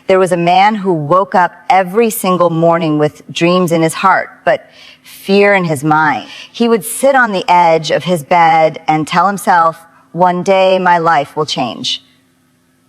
There was a man who woke up every single morning with dreams in his heart, but fear in his mind. He would sit on the edge of his bed and tell himself, one day my life will change.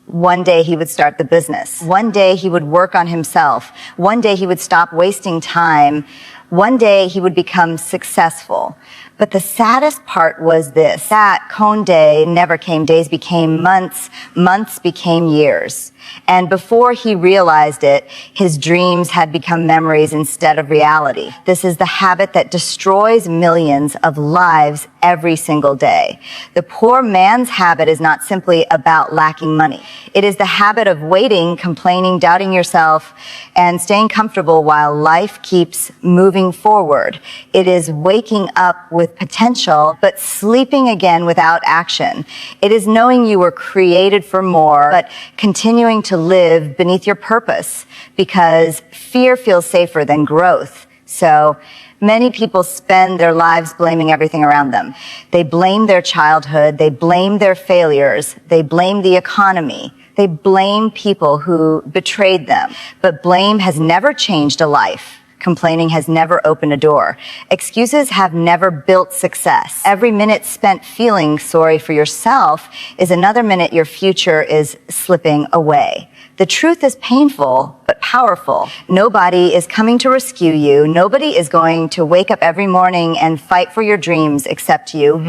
One day he would start the business. One day he would work on himself. One day he would stop wasting time. One day he would become successful. But the saddest part was this, that cone day never came. Days became months, months became years. And before he realized it, his dreams had become memories instead of reality. This is the habit that destroys millions of lives every single day. The poor man's habit is not simply about lacking money. It is the habit of waiting, complaining, doubting yourself, and staying comfortable while life keeps moving forward. It is waking up with potential, but sleeping again without action. It is knowing you were created for more, but continuing to live beneath your purpose because fear feels safer than growth. So many people spend their lives blaming everything around them. They blame their childhood, they blame their failures, they blame the economy, they blame people who betrayed them. But blame has never changed a life. Complaining has never opened a door. Excuses have never built success. Every minute spent feeling sorry for yourself is another minute your future is slipping away. The truth is painful, but powerful. Nobody is coming to rescue you. Nobody is going to wake up every morning and fight for your dreams except you.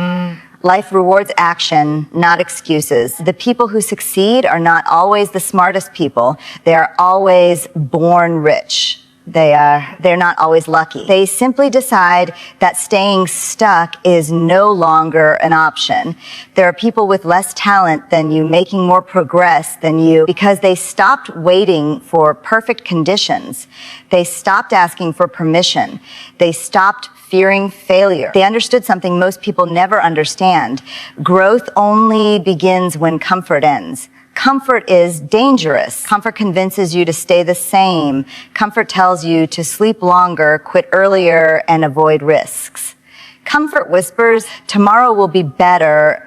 Life rewards action, not excuses. The people who succeed are not always the smartest people. They are always born rich. They're not always lucky. They simply decide that staying stuck is no longer an option. There are people with less talent than you, making more progress than you, because they stopped waiting for perfect conditions. They stopped asking for permission. They stopped fearing failure. They understood something most people never understand. Growth only begins when comfort ends. Comfort is dangerous. Comfort convinces you to stay the same. Comfort tells you to sleep longer, quit earlier, and avoid risks. Comfort whispers, tomorrow will be better,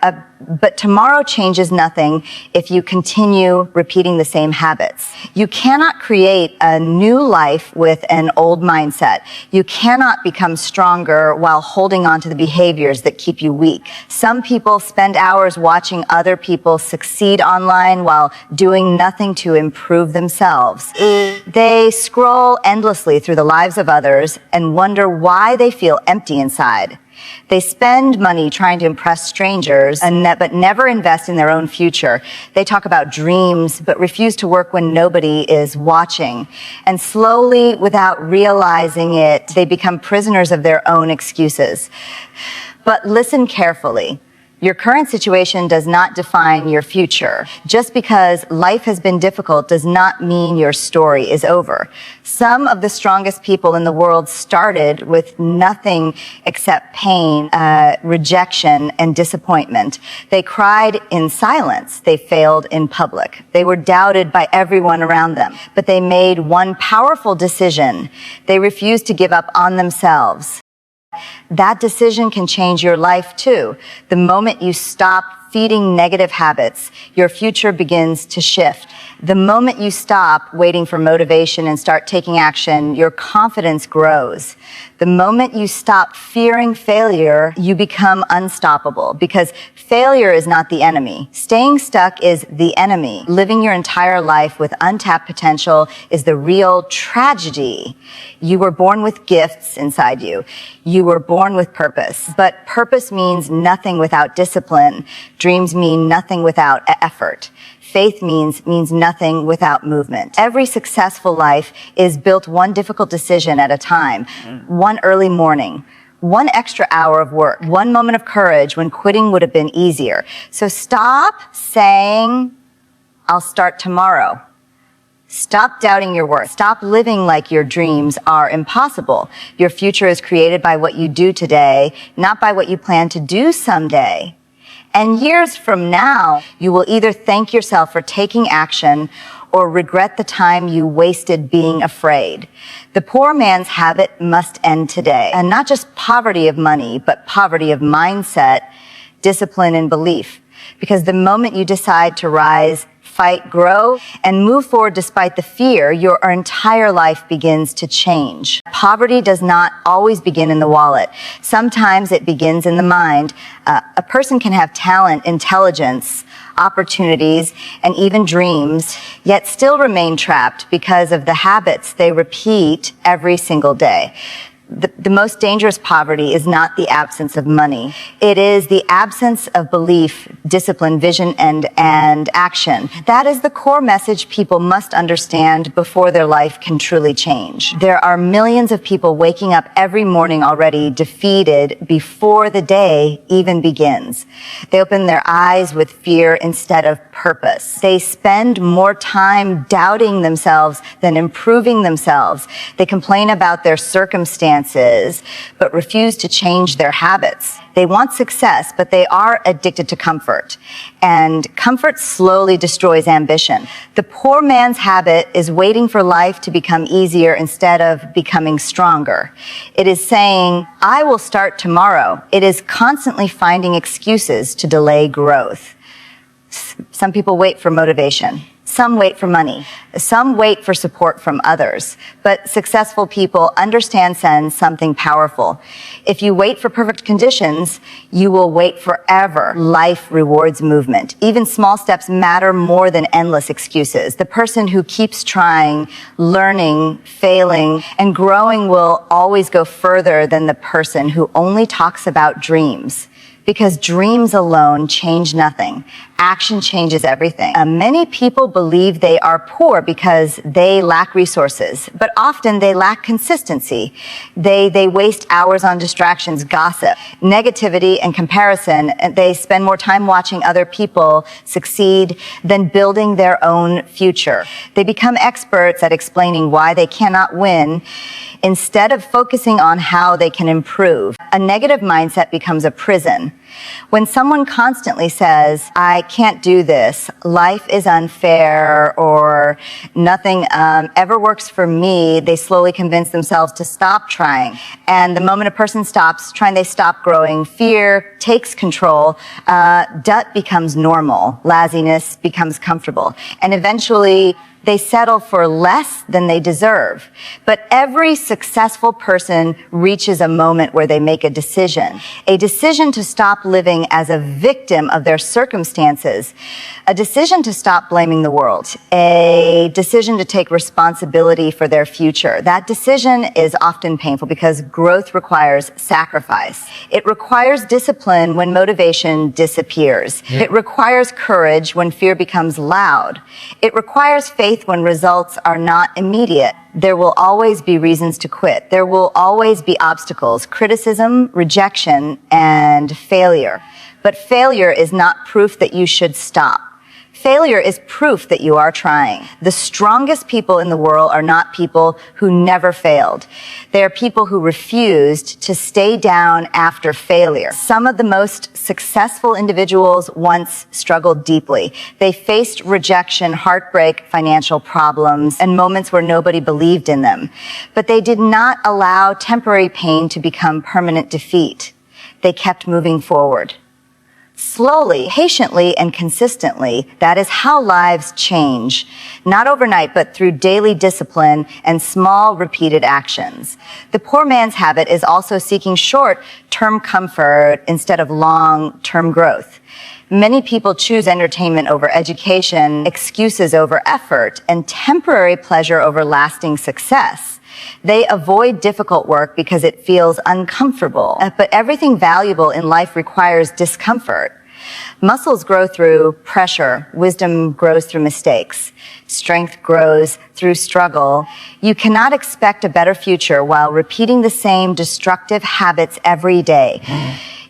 but tomorrow changes nothing if you continue repeating the same habits. You cannot create a new life with an old mindset. You cannot become stronger while holding on to the behaviors that keep you weak. Some people spend hours watching other people succeed online while doing nothing to improve themselves. They scroll endlessly through the lives of others and wonder why they feel empty inside. They spend money trying to impress strangers, but never invest in their own future. They talk about dreams, but refuse to work when nobody is watching. And slowly, without realizing it, they become prisoners of their own excuses. But listen carefully. Your current situation does not define your future. Just because life has been difficult does not mean your story is over. Some of the strongest people in the world started with nothing except pain, rejection, and disappointment. They cried in silence. They failed in public. They were doubted by everyone around them. But they made one powerful decision. They refused to give up on themselves. That decision can change your life too. The moment you stop feeding negative habits, your future begins to shift. The moment you stop waiting for motivation and start taking action, your confidence grows. The moment you stop fearing failure, you become unstoppable because failure is not the enemy. Staying stuck is the enemy. Living your entire life with untapped potential is the real tragedy. You were born with gifts inside you. You were born with purpose, but purpose means nothing without discipline. Dreams mean nothing without effort. Faith means nothing without movement. Every successful life is built one difficult decision at a time. One early morning, one extra hour of work, one moment of courage when quitting would have been easier. So stop saying, I'll start tomorrow. Stop doubting your worth. Stop living like your dreams are impossible. Your future is created by what you do today, not by what you plan to do someday. And years from now, you will either thank yourself for taking action or regret the time you wasted being afraid. The poor man's habit must end today. And not just poverty of money, but poverty of mindset, discipline, and belief. Because the moment you decide to rise, fight, grow, and move forward despite the fear, your entire life begins to change. Poverty does not always begin in the wallet. Sometimes it begins in the mind. A person can have talent, intelligence, opportunities, and even dreams, yet still remain trapped because of the habits they repeat every single day. The most dangerous poverty is not the absence of money. It is the absence of belief, discipline, vision, and action. That is the core message people must understand before their life can truly change. There are millions of people waking up every morning already defeated before the day even begins. They open their eyes with fear instead of purpose. They spend more time doubting themselves than improving themselves. They complain about their circumstances, but refuse to change their habits. They want success, but they are addicted to comfort. And comfort slowly destroys ambition. The poor man's habit is waiting for life to become easier instead of becoming stronger. It is saying, I will start tomorrow. It is constantly finding excuses to delay growth. Some people wait for motivation. Some wait for money. Some wait for support from others. But successful people understand something powerful. If you wait for perfect conditions, you will wait forever. Life rewards movement. Even small steps matter more than endless excuses. The person who keeps trying, learning, failing, and growing will always go further than the person who only talks about dreams. Because dreams alone change nothing. Action changes everything. Many people believe they are poor because they lack resources, but often they lack consistency. They waste hours on distractions, gossip, negativity, and comparison. They spend more time watching other people succeed than building their own future. They become experts at explaining why they cannot win instead of focusing on how they can improve. A negative mindset becomes a prison. When someone constantly says, I can't do this, life is unfair, or nothing ever works for me, they slowly convince themselves to stop trying. And the moment a person stops trying, they stop growing. Fear takes control. Doubt becomes normal. Laziness becomes comfortable. And eventually, they settle for less than they deserve. But every successful person reaches a moment where they make a decision to stop living as a victim of their circumstances, a decision to stop blaming the world, a decision to take responsibility for their future. That decision is often painful because growth requires sacrifice. It requires discipline when motivation disappears. It requires courage when fear becomes loud. It requires faith when results are not immediate. There will always be reasons to quit. There will always be obstacles, criticism, rejection, and failure. But failure is not proof that you should stop. Failure is proof that you are trying. The strongest people in the world are not people who never failed. They are people who refused to stay down after failure. Some of the most successful individuals once struggled deeply. They faced rejection, heartbreak, financial problems, and moments where nobody believed in them. But they did not allow temporary pain to become permanent defeat. They kept moving forward. Slowly, patiently, and consistently, that is how lives change. Not overnight, but through daily discipline and small, repeated actions. The poor man's habit is also seeking short-term comfort instead of long-term growth. Many people choose entertainment over education, excuses over effort, and temporary pleasure over lasting success. They avoid difficult work because it feels uncomfortable. But everything valuable in life requires discomfort. Muscles grow through pressure. Wisdom grows through mistakes. Strength grows through struggle. You cannot expect a better future while repeating the same destructive habits every day.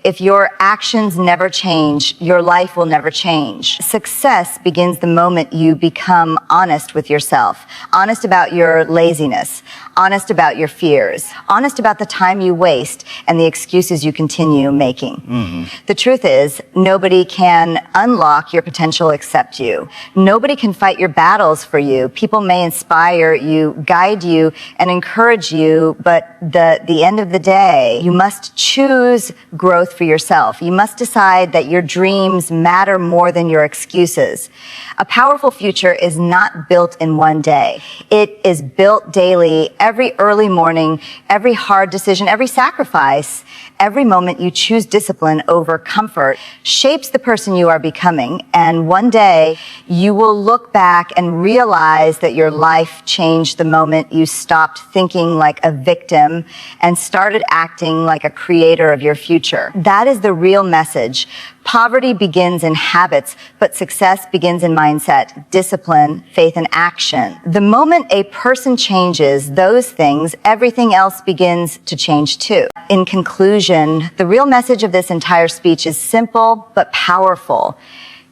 If your actions never change, your life will never change. Success begins the moment you become honest with yourself, honest about your laziness, honest about your fears, honest about the time you waste and the excuses you continue making. The truth is, nobody can unlock your potential except you. Nobody can fight your battles for you. People may inspire you, guide you, and encourage you, but the end of the day, you must choose growth growth for yourself. You must decide that your dreams matter more than your excuses. A powerful future is not built in one day. It is built daily, every early morning, every hard decision, every sacrifice, every moment you choose discipline over comfort shapes the person you are becoming. And one day you will look back and realize that your life changed the moment you stopped thinking like a victim and started acting like a creator of your future. That is the real message. Poverty begins in habits, but success begins in mindset, discipline, faith, and action. The moment a person changes those things, everything else begins to change too. In conclusion, the real message of this entire speech is simple but powerful.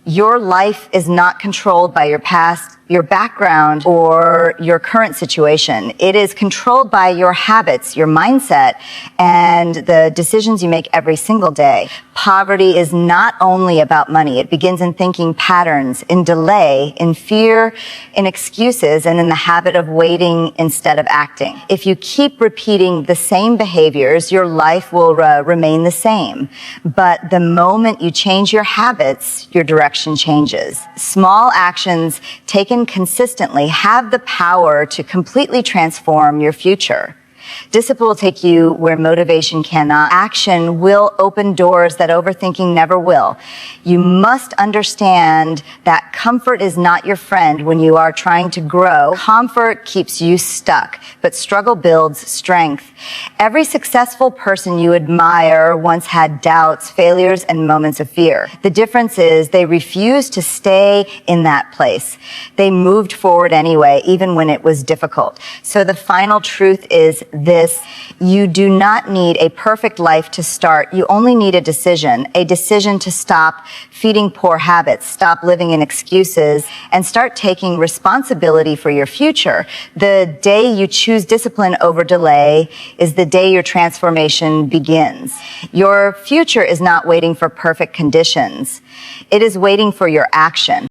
Your life is not controlled by your past, your background, or your current situation. It is controlled by your habits, your mindset, and the decisions you make every single day. Poverty is not only about money. It begins in thinking patterns, in delay, in fear, in excuses, and in the habit of waiting instead of acting. If you keep repeating the same behaviors, your life will remain the same. But the moment you change your habits, your direction changes. Small actions taken consistently have the power to completely transform your future. Discipline will take you where motivation cannot. Action will open doors that overthinking never will. You must understand that comfort is not your friend when you are trying to grow. Comfort keeps you stuck, but struggle builds strength. Every successful person you admire once had doubts, failures, and moments of fear. The difference is they refused to stay in that place. They moved forward anyway, even when it was difficult. So the final truth is this: you do not need a perfect life to start. You only need a decision to stop feeding poor habits, stop living in excuses, and start taking responsibility for your future. The day you choose discipline over delay is the day your transformation begins. Your future is not waiting for perfect conditions. It is waiting for your action.